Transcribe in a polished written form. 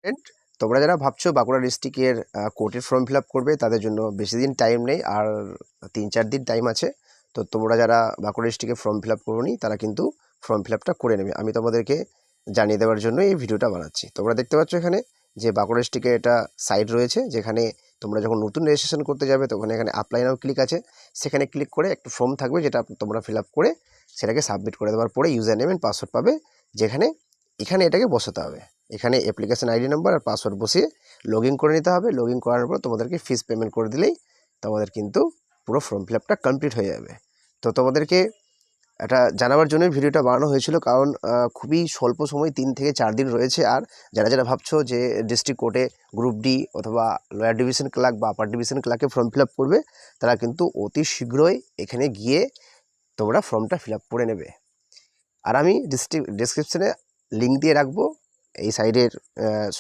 Student, তোমরা যারা ভাবছো বাঁকুড়া ডিস্ট্রিক্টের কোর্টের ফর্ম ফিল আপ করবে, তাদের জন্য বেশি দিন টাইম নেই, আর 3-4 দিন টাইম আছে। তো তোমরা যারা বাঁকুড়া ডিস্ট্রিক্টে ফর্ম ফিল আপ করোনি, তারা কিন্তু ফর্ম ফিল আপটা করে নেবে। আমি তোমাদেরকে জানিয়ে দেওয়ার জন্য এই ভিডিওটা বানাচ্ছি। তোমরা দেখতে পাচ্ছ এখানে যে বাঁকুড়া ডিস্ট্রিক্টে এটা সাইট রয়েছে, যেখানে তোমরা যখন নতুন রেজিস্ট্রেশন করতে যাবে তখন এখানে অ্যাপ্লাই নাও ক্লিক আছে, সেখানে ক্লিক করে একটা ফর্ম থাকবে, যেটা তোমরা ফিল আপ করে সেটাকে সাবমিট করে দেওয়ার পরে ইউজার নেম অ্যান্ড পাসওয়ার্ড পাবে, যেখানে এখানে এটাকে বসাতে হবে। এখানে অ্যাপ্লিকেশন আইডি নাম্বার আর পাসওয়ার্ড বসিয়ে লগ ইন করে নিতে হবে। লগ ইন করার পর তোমাদেরকে ফিস পেমেন্ট করে দিলেই তোমাদের কিন্তু পুরো ফর্ম ফিল আপটা কমপ্লিট হয়ে যাবে। তো তোমাদেরকে এটা জানাবার জন্যই ভিডিওটা বানানো হয়েছিল, কারণ খুবই স্বল্প সময়, 3 থেকে 4 দিন রয়েছে। আর যারা যারা ভাবছো যে ডিস্ট্রিক্ট কোর্টে গ্রুপ ডি অথবা লোয়ার ডিভিশন ক্লার্ক বা আপার ডিভিশন ক্লার্কে ফর্ম ফিল আপ করবে, তারা কিন্তু অতি শীঘ্রই এখানে গিয়ে তোমরা ফর্মটা ফিল আপ করে নেবে। আর আমি ডিসক্রিপশনে লিঙ্ক দিয়ে রাখবো এই সাইডের